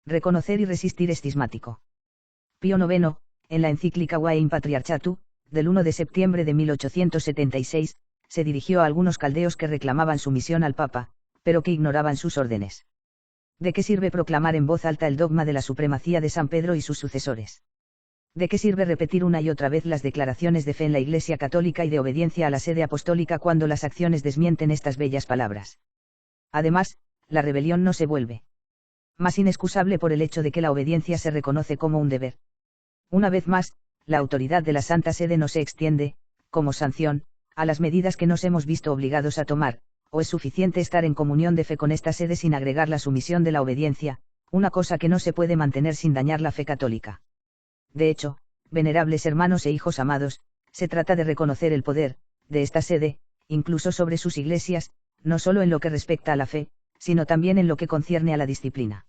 Reconocer y resistir es cismático. Pío IX, en la encíclica Vae in Patriarchatu, del 1 de septiembre de 1876, se dirigió a algunos caldeos que reclamaban sumisión al Papa, pero que ignoraban sus órdenes. ¿De qué sirve proclamar en voz alta el dogma de la supremacía de San Pedro y sus sucesores? ¿De qué sirve repetir una y otra vez las declaraciones de fe en la Iglesia Católica y de obediencia a la sede apostólica cuando las acciones desmienten estas bellas palabras? Además, la rebelión no se vuelve más inexcusable por el hecho de que la obediencia se reconoce como un deber. Una vez más, la autoridad de la Santa Sede no se extiende, como sanción, a las medidas que nos hemos visto obligados a tomar, o es suficiente estar en comunión de fe con esta sede sin agregar la sumisión de la obediencia, una cosa que no se puede mantener sin dañar la fe católica. De hecho, venerables hermanos e hijos amados, se trata de reconocer el poder de esta sede, incluso sobre sus iglesias, no solo en lo que respecta a la fe, sino también en lo que concierne a la disciplina.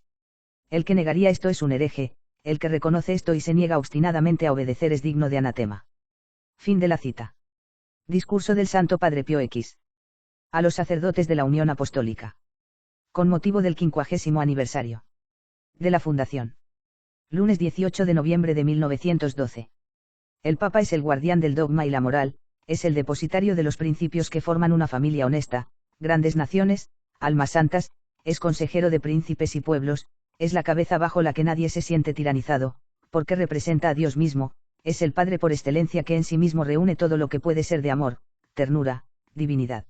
El que negaría esto es un hereje, el que reconoce esto y se niega obstinadamente a obedecer es digno de anatema. Fin de la cita. Discurso del Santo Padre Pío X. A los sacerdotes de la Unión Apostólica. Con motivo del 50º aniversario de la Fundación. Lunes 18 de noviembre de 1912. El Papa es el guardián del dogma y la moral, es el depositario de los principios que forman una familia honesta, grandes naciones, almas santas, es consejero de príncipes y pueblos, es la cabeza bajo la que nadie se siente tiranizado, porque representa a Dios mismo, es el Padre por excelencia que en sí mismo reúne todo lo que puede ser de amor, ternura, divinidad.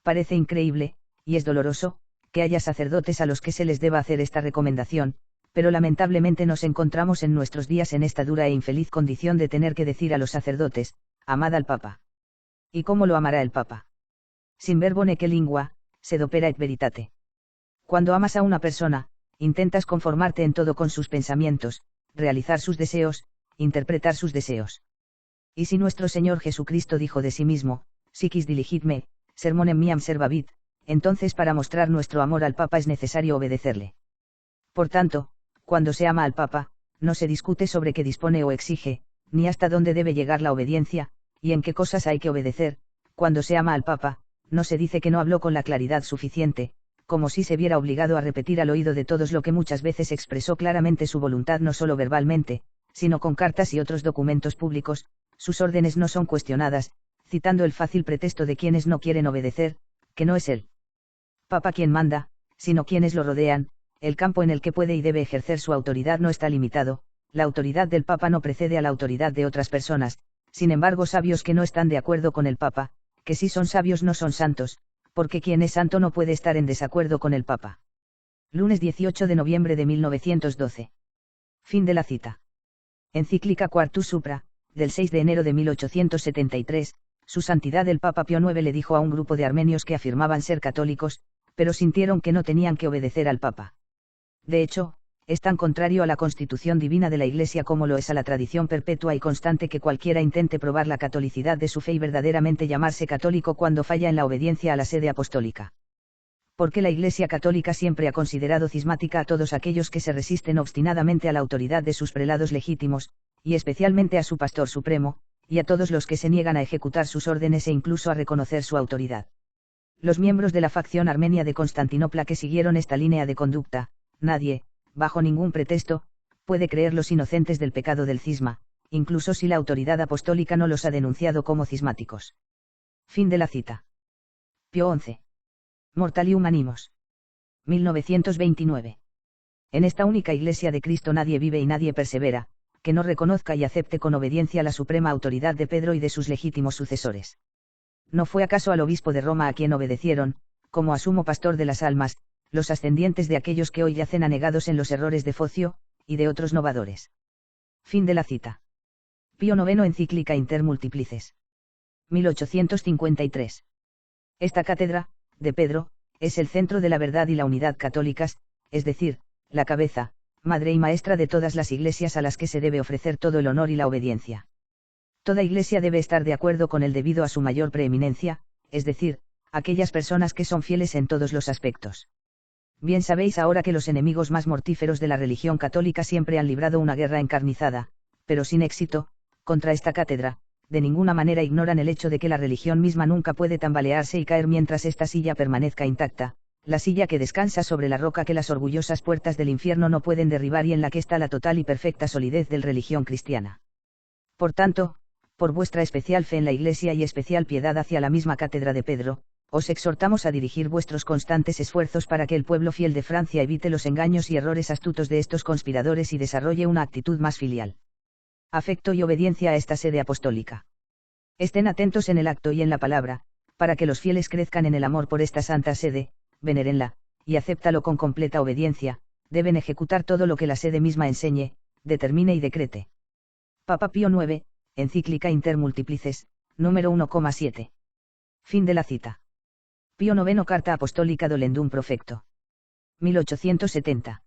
Parece increíble, y es doloroso, que haya sacerdotes a los que se les deba hacer esta recomendación, pero lamentablemente nos encontramos en nuestros días en esta dura e infeliz condición de tener que decir a los sacerdotes, amad al Papa. ¿Y cómo lo amará el Papa? Sin verbo ne che lingua, sed opera et veritate. Cuando amas a una persona, intentas conformarte en todo con sus pensamientos, realizar sus deseos, interpretar sus deseos. Y si nuestro Señor Jesucristo dijo de sí mismo, si quis diligitme, sermonem miam servavit, entonces para mostrar nuestro amor al Papa es necesario obedecerle. Por tanto, cuando se ama al Papa, no se discute sobre qué dispone o exige, ni hasta dónde debe llegar la obediencia, y en qué cosas hay que obedecer. Cuando se ama al Papa, no se dice que no habló con la claridad suficiente, como si se viera obligado a repetir al oído de todos lo que muchas veces expresó claramente su voluntad no solo verbalmente, sino con cartas y otros documentos públicos. Sus órdenes no son cuestionadas, citando el fácil pretexto de quienes no quieren obedecer, que no es el Papa quien manda, sino quienes lo rodean. El campo en el que puede y debe ejercer su autoridad no está limitado, la autoridad del Papa no precede a la autoridad de otras personas. Sin embargo, sabios que no están de acuerdo con el Papa, que si son sabios no son santos, porque quien es santo no puede estar en desacuerdo con el Papa. Lunes 18 de noviembre de 1912. Fin de la cita. Encíclica Quartus Supra, del 6 de enero de 1873, Su Santidad el Papa Pío IX le dijo a un grupo de armenios que afirmaban ser católicos, pero sintieron que no tenían que obedecer al Papa. De hecho, es tan contrario a la constitución divina de la Iglesia como lo es a la tradición perpetua y constante que cualquiera intente probar la catolicidad de su fe y verdaderamente llamarse católico cuando falla en la obediencia a la sede apostólica. Porque la Iglesia católica siempre ha considerado cismática a todos aquellos que se resisten obstinadamente a la autoridad de sus prelados legítimos, y especialmente a su pastor supremo, y a todos los que se niegan a ejecutar sus órdenes e incluso a reconocer su autoridad. Los miembros de la facción armenia de Constantinopla que siguieron esta línea de conducta, nadie, bajo ningún pretexto, puede creerlos inocentes del pecado del cisma, incluso si la autoridad apostólica no los ha denunciado como cismáticos. Fin de la cita. Pío XI. Mortalium Animos. 1929. En esta única Iglesia de Cristo nadie vive y nadie persevera, que no reconozca y acepte con obediencia la suprema autoridad de Pedro y de sus legítimos sucesores. ¿No fue acaso al obispo de Roma a quien obedecieron, como a sumo pastor de las almas, los ascendientes de aquellos que hoy yacen anegados en los errores de Focio, y de otros novadores? Fin de la cita. Pío IX Encíclica Inter Multiplices. 1853. Esta cátedra, de Pedro, es el centro de la verdad y la unidad católicas, es decir, la cabeza, madre y maestra de todas las iglesias a las que se debe ofrecer todo el honor y la obediencia. Toda iglesia debe estar de acuerdo con él debido a su mayor preeminencia, es decir, aquellas personas que son fieles en todos los aspectos. Bien sabéis ahora que los enemigos más mortíferos de la religión católica siempre han librado una guerra encarnizada, pero sin éxito, contra esta cátedra. De ninguna manera ignoran el hecho de que la religión misma nunca puede tambalearse y caer mientras esta silla permanezca intacta, la silla que descansa sobre la roca que las orgullosas puertas del infierno no pueden derribar y en la que está la total y perfecta solidez del religión cristiana. Por tanto, por vuestra especial fe en la Iglesia y especial piedad hacia la misma cátedra de Pedro, os exhortamos a dirigir vuestros constantes esfuerzos para que el pueblo fiel de Francia evite los engaños y errores astutos de estos conspiradores y desarrolle una actitud más filial. Afecto y obediencia a esta sede apostólica. Estén atentos en el acto y en la palabra, para que los fieles crezcan en el amor por esta santa sede, venérenla, y acéptalo con completa obediencia, deben ejecutar todo lo que la sede misma enseñe, determine y decrete. Papa Pío IX, Encíclica Inter Multiplices, número 1,7. Fin de la cita. Pío IX Carta Apostólica Dolendum Profecto. 1870.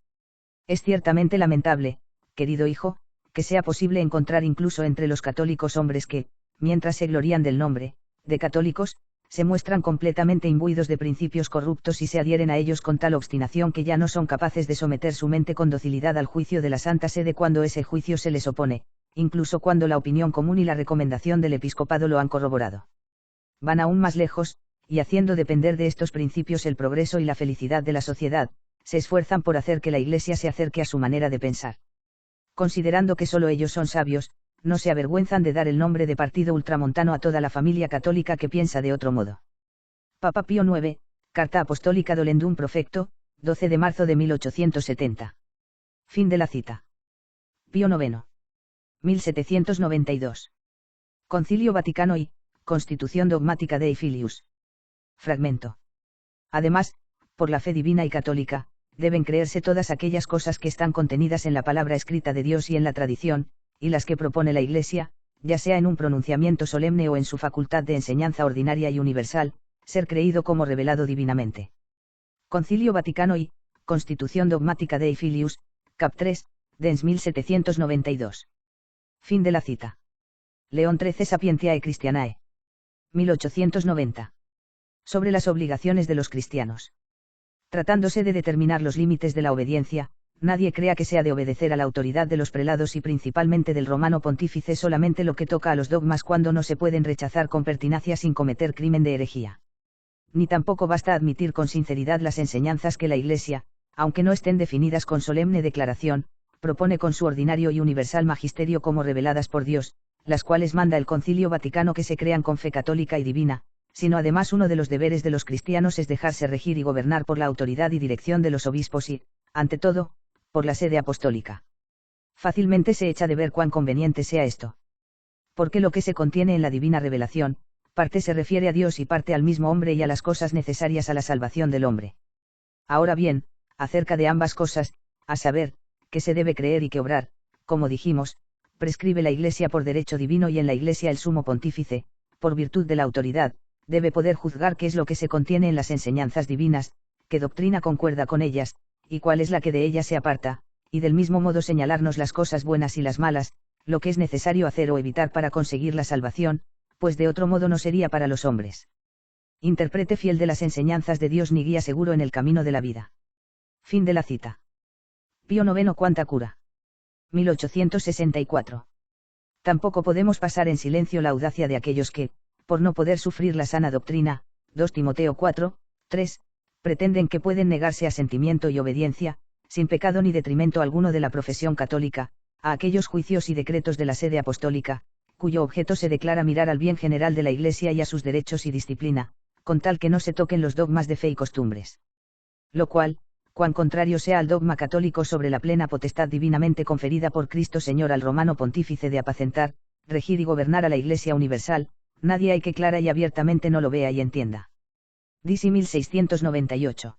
Es ciertamente lamentable, querido hijo, que sea posible encontrar incluso entre los católicos hombres que, mientras se glorían del nombre, de católicos, se muestran completamente imbuidos de principios corruptos y se adhieren a ellos con tal obstinación que ya no son capaces de someter su mente con docilidad al juicio de la Santa Sede cuando ese juicio se les opone, incluso cuando la opinión común y la recomendación del episcopado lo han corroborado. Van aún más lejos, y haciendo depender de estos principios el progreso y la felicidad de la sociedad, se esfuerzan por hacer que la Iglesia se acerque a su manera de pensar. Considerando que solo ellos son sabios, no se avergüenzan de dar el nombre de partido ultramontano a toda la familia católica que piensa de otro modo. Papa Pío IX, Carta Apostólica Dolendum Profecto, 12 de marzo de 1870. Fin de la cita. Pío IX. 1792. Concilio Vaticano I, Constitución Dogmática Dei Filius. Fragmento. Además, por la fe divina y católica, deben creerse todas aquellas cosas que están contenidas en la palabra escrita de Dios y en la tradición, y las que propone la Iglesia, ya sea en un pronunciamiento solemne o en su facultad de enseñanza ordinaria y universal, ser creído como revelado divinamente. Concilio Vaticano I, Constitución Dogmática Dei Filius, cap 3, dens 1792. Fin de la cita. León XIII Sapientiae Christianae. 1890. Sobre las obligaciones de los cristianos. Tratándose de determinar los límites de la obediencia, nadie crea que sea de obedecer a la autoridad de los prelados y principalmente del romano pontífice solamente lo que toca a los dogmas cuando no se pueden rechazar con pertinacia sin cometer crimen de herejía. Ni tampoco basta admitir con sinceridad las enseñanzas que la Iglesia, aunque no estén definidas con solemne declaración, propone con su ordinario y universal magisterio como reveladas por Dios, las cuales manda el Concilio Vaticano que se crean con fe católica y divina, sino además uno de los deberes de los cristianos es dejarse regir y gobernar por la autoridad y dirección de los obispos y, ante todo, por la sede apostólica. Fácilmente se echa de ver cuán conveniente sea esto. Porque lo que se contiene en la divina revelación, parte se refiere a Dios y parte al mismo hombre y a las cosas necesarias a la salvación del hombre. Ahora bien, acerca de ambas cosas, a saber, que se debe creer y que obrar, como dijimos, prescribe la Iglesia por derecho divino y en la Iglesia el sumo pontífice, por virtud de la autoridad, debe poder juzgar qué es lo que se contiene en las enseñanzas divinas, qué doctrina concuerda con ellas, y cuál es la que de ellas se aparta, y del mismo modo señalarnos las cosas buenas y las malas, lo que es necesario hacer o evitar para conseguir la salvación, pues de otro modo no sería para los hombres. Intérprete fiel de las enseñanzas de Dios ni guía seguro en el camino de la vida. Fin de la cita. Pío IX Quanta Cura. 1864. Tampoco podemos pasar en silencio la audacia de aquellos que, por no poder sufrir la sana doctrina, 2 Timoteo 4, 3, pretenden que pueden negarse a sentimiento y obediencia, sin pecado ni detrimento alguno de la profesión católica, a aquellos juicios y decretos de la sede apostólica, cuyo objeto se declara mirar al bien general de la Iglesia y a sus derechos y disciplina, con tal que no se toquen los dogmas de fe y costumbres. Lo cual, cuán contrario sea al dogma católico sobre la plena potestad divinamente conferida por Cristo Señor al romano pontífice de apacentar, regir y gobernar a la Iglesia universal, nadie hay que clara y abiertamente no lo vea y entienda. Disi 1698.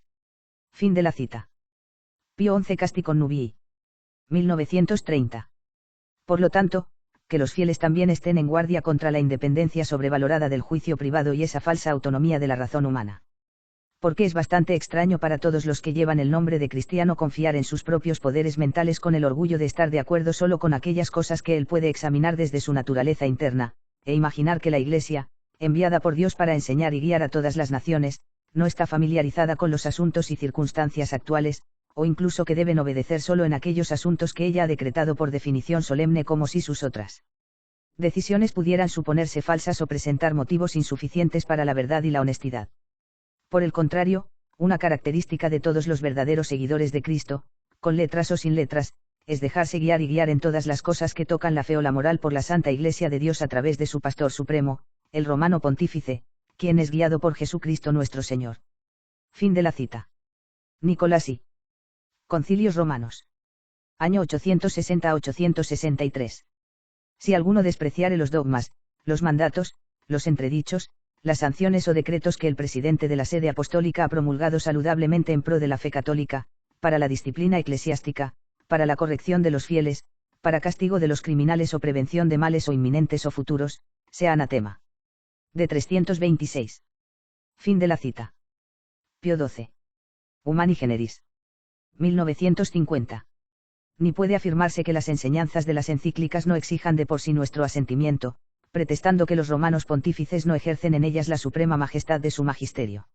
Fin de la cita. Pío XI Casti Connubii. 1930. Por lo tanto, que los fieles también estén en guardia contra la independencia sobrevalorada del juicio privado y esa falsa autonomía de la razón humana. Porque es bastante extraño para todos los que llevan el nombre de cristiano confiar en sus propios poderes mentales con el orgullo de estar de acuerdo solo con aquellas cosas que él puede examinar desde su naturaleza interna, e imaginar que la Iglesia, enviada por Dios para enseñar y guiar a todas las naciones, no está familiarizada con los asuntos y circunstancias actuales, o incluso que deben obedecer solo en aquellos asuntos que ella ha decretado por definición solemne como si sus otras decisiones pudieran suponerse falsas o presentar motivos insuficientes para la verdad y la honestidad. Por el contrario, una característica de todos los verdaderos seguidores de Cristo, con letras o sin letras, es dejarse guiar y guiar en todas las cosas que tocan la fe o la moral por la Santa Iglesia de Dios a través de su Pastor Supremo, el Romano Pontífice, quien es guiado por Jesucristo nuestro Señor. Fin de la cita. Nicolasi. Concilios Romanos. Año 860-863. Si alguno despreciare los dogmas, los mandatos, los entredichos, las sanciones o decretos que el presidente de la sede apostólica ha promulgado saludablemente en pro de la fe católica, para la disciplina eclesiástica, para la corrección de los fieles, para castigo de los criminales o prevención de males o inminentes o futuros, sea anatema. De 326. Fin de la cita. Pío XII. Humani Generis. 1950. Ni puede afirmarse que las enseñanzas de las encíclicas no exijan de por sí nuestro asentimiento, pretestando que los romanos pontífices no ejercen en ellas la suprema majestad de su magisterio.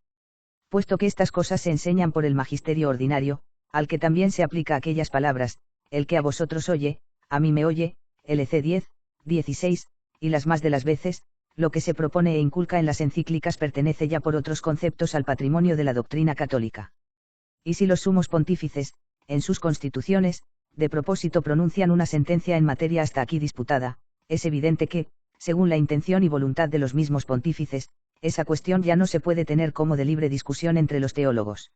Puesto que estas cosas se enseñan por el magisterio ordinario, al que también se aplica aquellas palabras, el que a vosotros oye, a mí me oye, LC 10, 16, y las más de las veces, lo que se propone e inculca en las encíclicas pertenece ya por otros conceptos al patrimonio de la doctrina católica. Y si los sumos pontífices, en sus constituciones, de propósito pronuncian una sentencia en materia hasta aquí disputada, es evidente que, según la intención y voluntad de los mismos pontífices, esa cuestión ya no se puede tener como de libre discusión entre los teólogos.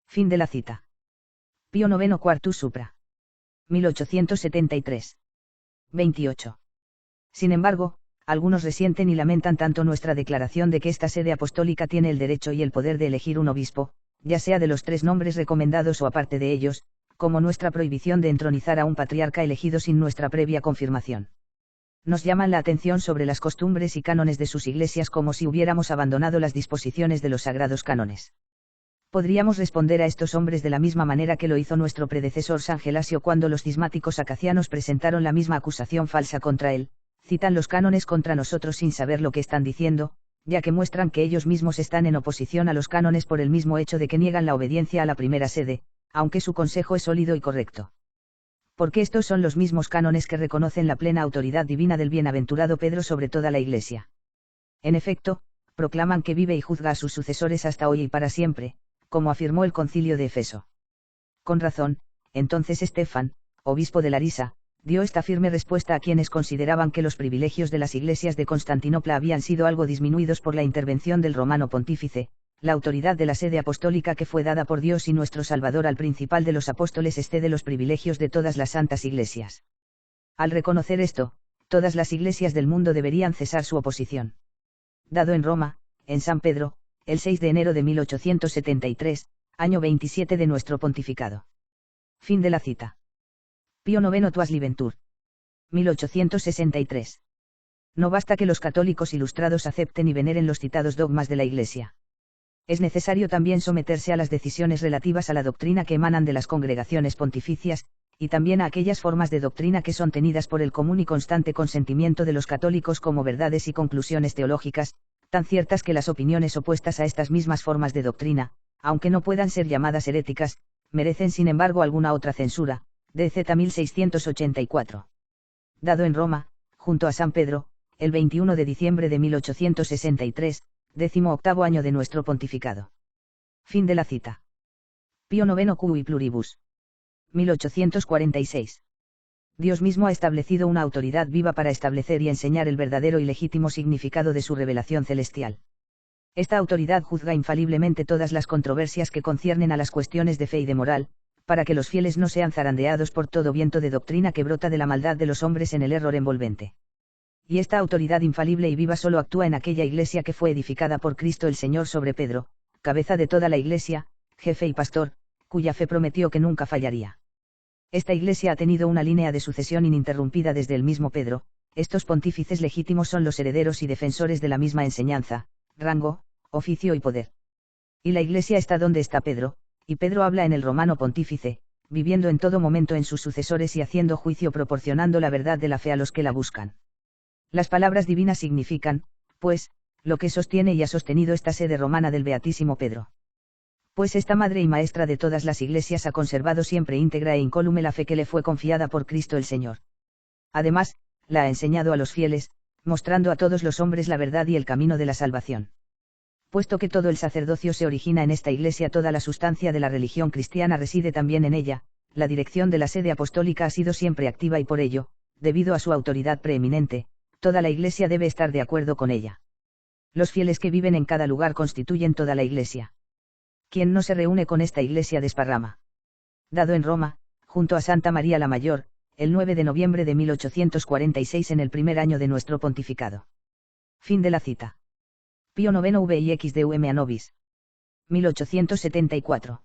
Fin de la cita. Pío IX Quartus Supra. 1873. 28. Sin embargo, algunos resienten y lamentan tanto nuestra declaración de que esta sede apostólica tiene el derecho y el poder de elegir un obispo, ya sea de los 3 nombres recomendados o aparte de ellos, como nuestra prohibición de entronizar a un patriarca elegido sin nuestra previa confirmación. Nos llaman la atención sobre las costumbres y cánones de sus iglesias como si hubiéramos abandonado las disposiciones de los sagrados cánones. Podríamos responder a estos hombres de la misma manera que lo hizo nuestro predecesor San Gelasio cuando los cismáticos acacianos presentaron la misma acusación falsa contra él, citan los cánones contra nosotros sin saber lo que están diciendo, ya que muestran que ellos mismos están en oposición a los cánones por el mismo hecho de que niegan la obediencia a la primera sede, aunque su consejo es sólido y correcto. Porque estos son los mismos cánones que reconocen la plena autoridad divina del bienaventurado Pedro sobre toda la Iglesia. En efecto, proclaman que vive y juzga a sus sucesores hasta hoy y para siempre, como afirmó el concilio de Efeso. Con razón, entonces Estefan, obispo de Larisa, dio esta firme respuesta a quienes consideraban que los privilegios de las iglesias de Constantinopla habían sido algo disminuidos por la intervención del romano pontífice, la autoridad de la sede apostólica que fue dada por Dios y nuestro Salvador al principal de los apóstoles excede los privilegios de todas las santas iglesias. Al reconocer esto, todas las iglesias del mundo deberían cesar su oposición. Dado en Roma, en San Pedro, el 6 de enero de 1873, año 27 de nuestro pontificado. Fin de la cita. Pío IX Tuas Liventur. 1863. No basta que los católicos ilustrados acepten y veneren los citados dogmas de la Iglesia. Es necesario también someterse a las decisiones relativas a la doctrina que emanan de las congregaciones pontificias, y también a aquellas formas de doctrina que son tenidas por el común y constante consentimiento de los católicos como verdades y conclusiones teológicas, tan ciertas que las opiniones opuestas a estas mismas formas de doctrina, aunque no puedan ser llamadas heréticas, merecen sin embargo alguna otra censura. DZ 1684. Dado en Roma, junto a San Pedro, el 21 de diciembre de 1863, 18º año de nuestro pontificado. Fin de la cita. Pío IX Cui Pluribus. 1846. Dios mismo ha establecido una autoridad viva para establecer y enseñar el verdadero y legítimo significado de su revelación celestial. Esta autoridad juzga infaliblemente todas las controversias que conciernen a las cuestiones de fe y de moral, para que los fieles no sean zarandeados por todo viento de doctrina que brota de la maldad de los hombres en el error envolvente. Y esta autoridad infalible y viva solo actúa en aquella iglesia que fue edificada por Cristo el Señor sobre Pedro, cabeza de toda la iglesia, jefe y pastor, cuya fe prometió que nunca fallaría. Esta iglesia ha tenido una línea de sucesión ininterrumpida desde el mismo Pedro, estos pontífices legítimos son los herederos y defensores de la misma enseñanza, rango, oficio y poder. Y la iglesia está donde está Pedro, y Pedro habla en el romano pontífice, viviendo en todo momento en sus sucesores y haciendo juicio proporcionando la verdad de la fe a los que la buscan. Las palabras divinas significan, pues, lo que sostiene y ha sostenido esta sede romana del Beatísimo Pedro. Pues esta madre y maestra de todas las iglesias ha conservado siempre íntegra e incólume la fe que le fue confiada por Cristo el Señor. Además, la ha enseñado a los fieles, mostrando a todos los hombres la verdad y el camino de la salvación. Puesto que todo el sacerdocio se origina en esta Iglesia, toda la sustancia de la religión cristiana reside también en ella, la dirección de la sede apostólica ha sido siempre activa y por ello, debido a su autoridad preeminente, toda la Iglesia debe estar de acuerdo con ella. Los fieles que viven en cada lugar constituyen toda la Iglesia. Quien no se reúne con esta Iglesia desparrama. Dado en Roma, junto a Santa María la Mayor, el 9 de noviembre de 1846 en el primer año de nuestro pontificado. Fin de la cita. Pío IX VIXDUM a Nobis. 1874.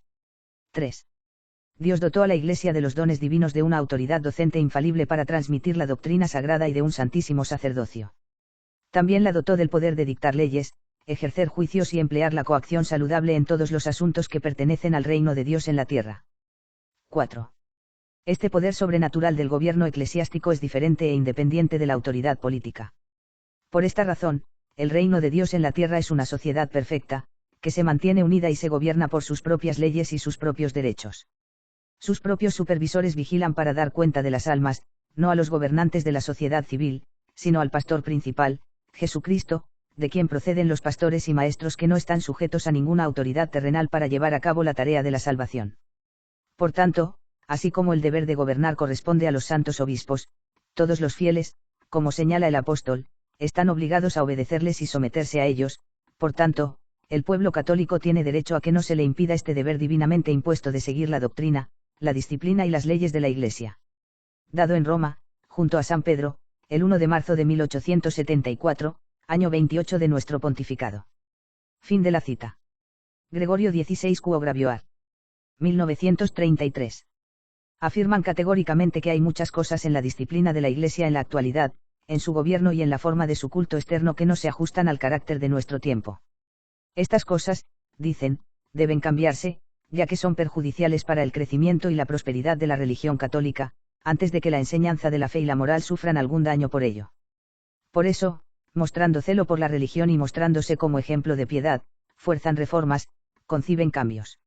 3. Dios dotó a la Iglesia de los dones divinos de una autoridad docente infalible para transmitir la doctrina sagrada y de un santísimo sacerdocio. También la dotó del poder de dictar leyes, ejercer juicios y emplear la coacción saludable en todos los asuntos que pertenecen al reino de Dios en la tierra. 4. Este poder sobrenatural del gobierno eclesiástico es diferente e independiente de la autoridad política. Por esta razón, el reino de Dios en la tierra es una sociedad perfecta, que se mantiene unida y se gobierna por sus propias leyes y sus propios derechos. Sus propios supervisores vigilan para dar cuenta de las almas, no a los gobernantes de la sociedad civil, sino al pastor principal, Jesucristo, de quien proceden los pastores y maestros que no están sujetos a ninguna autoridad terrenal para llevar a cabo la tarea de la salvación. Por tanto, así como el deber de gobernar corresponde a los santos obispos, todos los fieles, como señala el apóstol, están obligados a obedecerles y someterse a ellos. Por tanto, el pueblo católico tiene derecho a que no se le impida este deber divinamente impuesto de seguir la doctrina, la disciplina y las leyes de la Iglesia. Dado en Roma, junto a San Pedro, el 1 de marzo de 1874, año 28 de nuestro pontificado. Fin de la cita. Gregorio XVI Quo Gravioar. 1933. Afirman categóricamente que hay muchas cosas en la disciplina de la Iglesia en la actualidad, en su gobierno y en la forma de su culto externo que no se ajustan al carácter de nuestro tiempo. Estas cosas, dicen, deben cambiarse, ya que son perjudiciales para el crecimiento y la prosperidad de la religión católica, antes de que la enseñanza de la fe y la moral sufran algún daño por ello. Por eso, mostrando celo por la religión y mostrándose como ejemplo de piedad, fuerzan reformas, conciben cambios.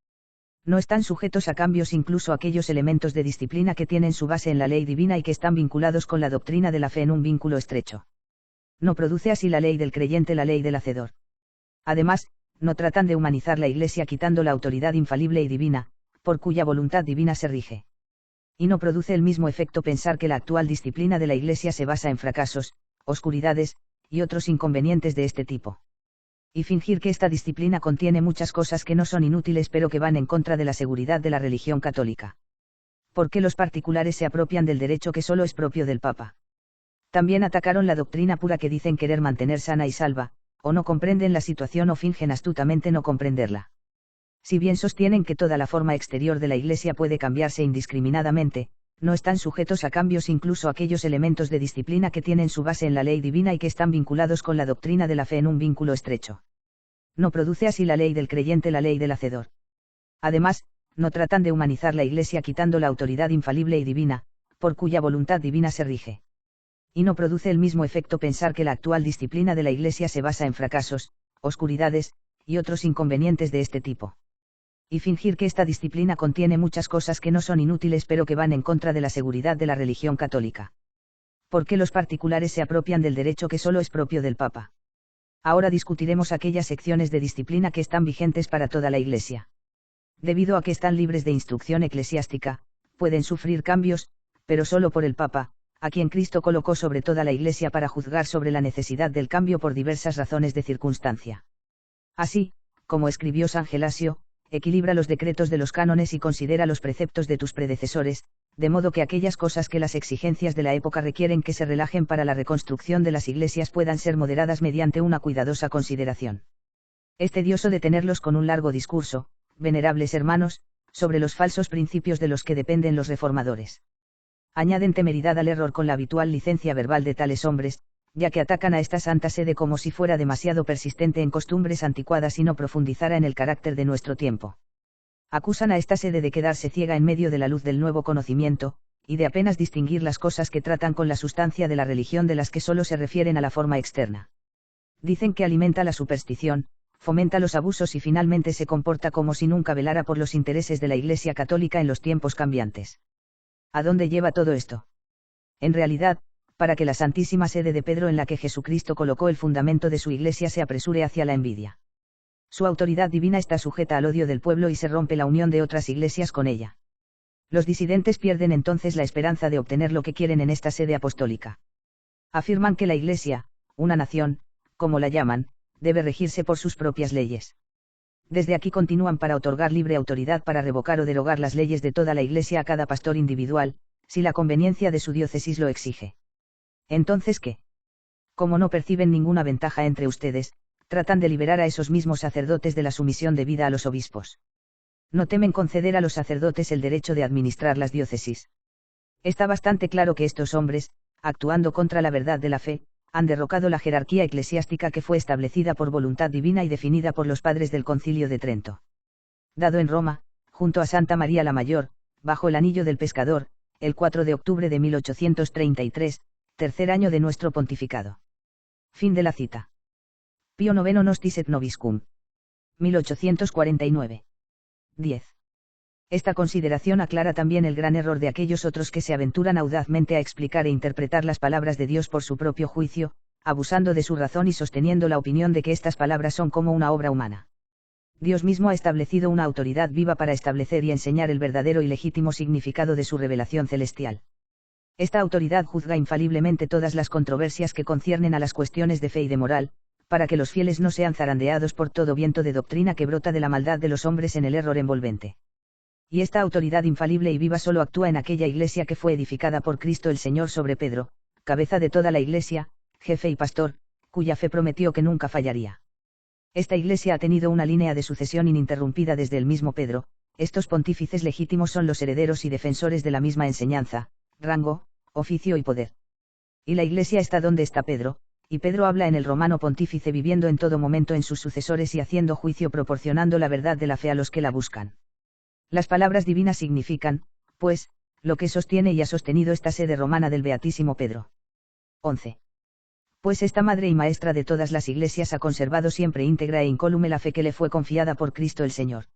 No están sujetos a cambios incluso aquellos elementos de disciplina que tienen su base en la ley divina y que están vinculados con la doctrina de la fe en un vínculo estrecho. No produce así la ley del creyente la ley del hacedor. Además, no tratan de humanizar la Iglesia quitando la autoridad infalible y divina, por cuya voluntad divina se rige. Y no produce el mismo efecto pensar que la actual disciplina de la Iglesia se basa en fracasos, oscuridades, y otros inconvenientes de este tipo. Y fingir que esta disciplina contiene muchas cosas que no son inútiles pero que van en contra de la seguridad de la religión católica. ¿Por qué los particulares se apropian del derecho que solo es propio del Papa? También atacaron la doctrina pura que dicen querer mantener sana y salva, o no comprenden la situación o fingen astutamente no comprenderla. Si bien sostienen que toda la forma exterior de la Iglesia puede cambiarse indiscriminadamente, no están sujetos a cambios incluso aquellos elementos de disciplina que tienen su base en la ley divina y que están vinculados con la doctrina de la fe en un vínculo estrecho. No produce así la ley del creyente la ley del hacedor. Además, no tratan de humanizar la Iglesia quitando la autoridad infalible y divina, por cuya voluntad divina se rige. Y no produce el mismo efecto pensar que la actual disciplina de la Iglesia se basa en fracasos, oscuridades, y otros inconvenientes de este tipo. Y fingir que esta disciplina contiene muchas cosas que no son inútiles pero que van en contra de la seguridad de la religión católica. ¿Por qué los particulares se apropian del derecho que solo es propio del Papa? Ahora discutiremos aquellas secciones de disciplina que están vigentes para toda la Iglesia. Debido a que están libres de instrucción eclesiástica, pueden sufrir cambios, pero solo por el Papa, a quien Cristo colocó sobre toda la Iglesia para juzgar sobre la necesidad del cambio por diversas razones de circunstancia. Así, como escribió San Gelasio, equilibra los decretos de los cánones y considera los preceptos de tus predecesores, de modo que aquellas cosas que las exigencias de la época requieren que se relajen para la reconstrucción de las iglesias puedan ser moderadas mediante una cuidadosa consideración. Es tedioso detenerlos con un largo discurso, venerables hermanos, sobre los falsos principios de los que dependen los reformadores. Añaden temeridad al error con la habitual licencia verbal de tales hombres, ya que atacan a esta santa sede como si fuera demasiado persistente en costumbres anticuadas y no profundizara en el carácter de nuestro tiempo. Acusan a esta sede de quedarse ciega en medio de la luz del nuevo conocimiento, y de apenas distinguir las cosas que tratan con la sustancia de la religión de las que solo se refieren a la forma externa. Dicen que alimenta la superstición, fomenta los abusos y finalmente se comporta como si nunca velara por los intereses de la Iglesia católica en los tiempos cambiantes. ¿A dónde lleva todo esto? En realidad, para que la santísima sede de Pedro en la que Jesucristo colocó el fundamento de su Iglesia se apresure hacia la envidia. Su autoridad divina está sujeta al odio del pueblo y se rompe la unión de otras iglesias con ella. Los disidentes pierden entonces la esperanza de obtener lo que quieren en esta sede apostólica. Afirman que la Iglesia, una nación, como la llaman, debe regirse por sus propias leyes. Desde aquí continúan para otorgar libre autoridad para revocar o derogar las leyes de toda la Iglesia a cada pastor individual, si la conveniencia de su diócesis lo exige. Entonces, ¿qué? Como no perciben ninguna ventaja entre ustedes, tratan de liberar a esos mismos sacerdotes de la sumisión debida a los obispos. No temen conceder a los sacerdotes el derecho de administrar las diócesis. Está bastante claro que estos hombres, actuando contra la verdad de la fe, han derrocado la jerarquía eclesiástica que fue establecida por voluntad divina y definida por los padres del Concilio de Trento. Dado en Roma, junto a Santa María la Mayor, bajo el anillo del pescador, el 4 de octubre de 1833, tercer año de nuestro pontificado. Fin de la cita. Pío IX Nostis et Nobiscum. 1849. 10. Esta consideración aclara también el gran error de aquellos otros que se aventuran audazmente a explicar e interpretar las palabras de Dios por su propio juicio, abusando de su razón y sosteniendo la opinión de que estas palabras son como una obra humana. Dios mismo ha establecido una autoridad viva para establecer y enseñar el verdadero y legítimo significado de su revelación celestial. Esta autoridad juzga infaliblemente todas las controversias que conciernen a las cuestiones de fe y de moral, para que los fieles no sean zarandeados por todo viento de doctrina que brota de la maldad de los hombres en el error envolvente. Y esta autoridad infalible y viva solo actúa en aquella iglesia que fue edificada por Cristo el Señor sobre Pedro, cabeza de toda la iglesia, jefe y pastor, cuya fe prometió que nunca fallaría. Esta iglesia ha tenido una línea de sucesión ininterrumpida desde el mismo Pedro, estos pontífices legítimos son los herederos y defensores de la misma enseñanza, rango, oficio y poder. Y la iglesia está donde está Pedro, y Pedro habla en el romano pontífice viviendo en todo momento en sus sucesores y haciendo juicio proporcionando la verdad de la fe a los que la buscan. Las palabras divinas significan, pues, lo que sostiene y ha sostenido esta sede romana del Beatísimo Pedro. 11. Pues esta madre y maestra de todas las iglesias ha conservado siempre íntegra e incólume la fe que le fue confiada por Cristo el Señor.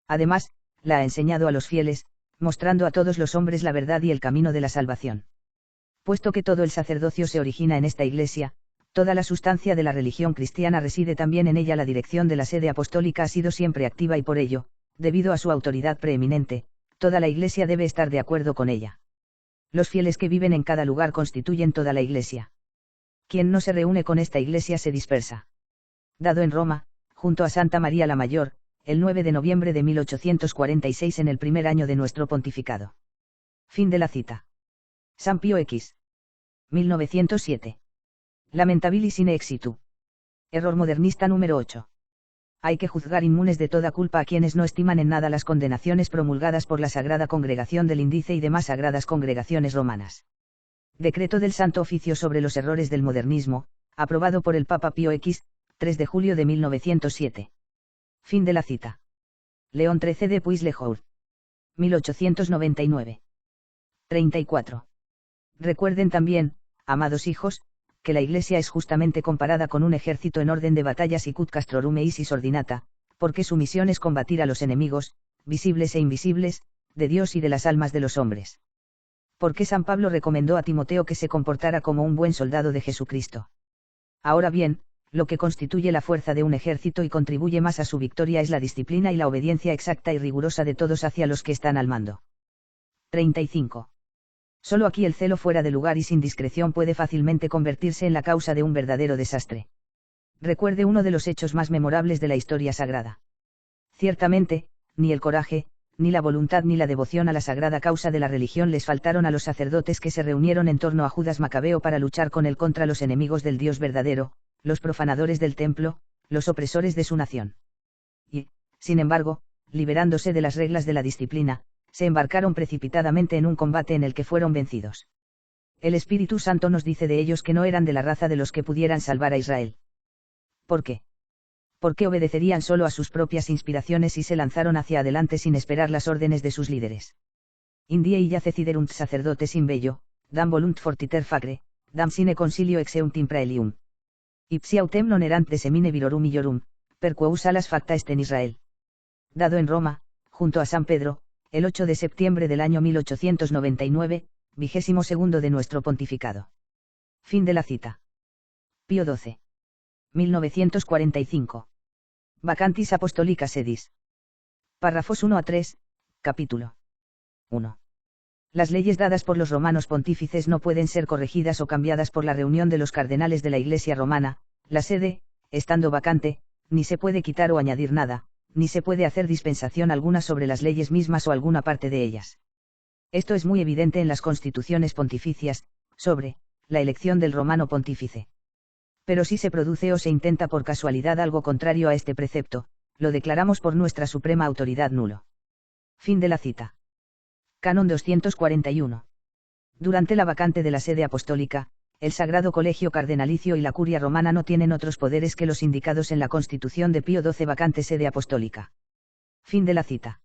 Además, la ha enseñado a los fieles, mostrando a todos los hombres la verdad y el camino de la salvación. Puesto que todo el sacerdocio se origina en esta iglesia, toda la sustancia de la religión cristiana reside también en ella. La dirección de la sede apostólica ha sido siempre activa y por ello, debido a su autoridad preeminente, toda la iglesia debe estar de acuerdo con ella. Los fieles que viven en cada lugar constituyen toda la iglesia. Quien no se reúne con esta iglesia se dispersa. Dado en Roma, junto a Santa María la Mayor, el 9 de noviembre de 1846 en el primer año de nuestro pontificado. Fin de la cita. San Pío X. 1907. Lamentabilis in exitu. Error modernista número 8. Hay que juzgar inmunes de toda culpa a quienes no estiman en nada las condenaciones promulgadas por la Sagrada Congregación del Índice y demás sagradas congregaciones romanas. Decreto del Santo Oficio sobre los errores del modernismo, aprobado por el Papa Pío X, 3 de julio de 1907. Fin de la cita. León XIII de Puig-le-Jour. 1899. 34. Recuerden también, amados hijos, que la Iglesia es justamente comparada con un ejército en orden de batallas y cut castrorum eisis ordinata, porque su misión es combatir a los enemigos, visibles e invisibles, de Dios y de las almas de los hombres. Porque San Pablo recomendó a Timoteo que se comportara como un buen soldado de Jesucristo. Ahora bien, lo que constituye la fuerza de un ejército y contribuye más a su victoria es la disciplina y la obediencia exacta y rigurosa de todos hacia los que están al mando. 35. Solo aquí el celo fuera de lugar y sin discreción puede fácilmente convertirse en la causa de un verdadero desastre. Recuerde uno de los hechos más memorables de la historia sagrada. Ciertamente, ni el coraje, ni la voluntad ni la devoción a la sagrada causa de la religión les faltaron a los sacerdotes que se reunieron en torno a Judas Macabeo para luchar con él contra los enemigos del Dios verdadero, los profanadores del templo, los opresores de su nación. Y, sin embargo, liberándose de las reglas de la disciplina, se embarcaron precipitadamente en un combate en el que fueron vencidos. El Espíritu Santo nos dice de ellos que no eran de la raza de los que pudieran salvar a Israel. ¿Por qué? Porque obedecerían solo a sus propias inspiraciones y se lanzaron hacia adelante sin esperar las órdenes de sus líderes. Indie illace deciderunt sacerdotes in bello, dam volunt fortiter fagre, dam sine consilio exeunt in praelium. Ipsi autem non erant de semine virorum illorum, per quo salas facta est en Israel. Dado en Roma, junto a San Pedro, el 8 de septiembre del año 1899, 22º de nuestro pontificado. Fin de la cita. Pío XII. 1945. Vacantis Apostolica Sedis. Párrafos 1 a 3, capítulo 1. Las leyes dadas por los romanos pontífices no pueden ser corregidas o cambiadas por la reunión de los cardenales de la Iglesia romana, la sede, estando vacante, ni se puede quitar o añadir nada, ni se puede hacer dispensación alguna sobre las leyes mismas o alguna parte de ellas. Esto es muy evidente en las constituciones pontificias, sobre la elección del romano pontífice. Pero si se produce o se intenta por casualidad algo contrario a este precepto, lo declaramos por nuestra suprema autoridad nulo. Fin de la cita. Canon 241. Durante la vacante de la sede apostólica, el Sagrado Colegio Cardenalicio y la Curia Romana no tienen otros poderes que los indicados en la Constitución de Pío XII vacante sede apostólica. Fin de la cita.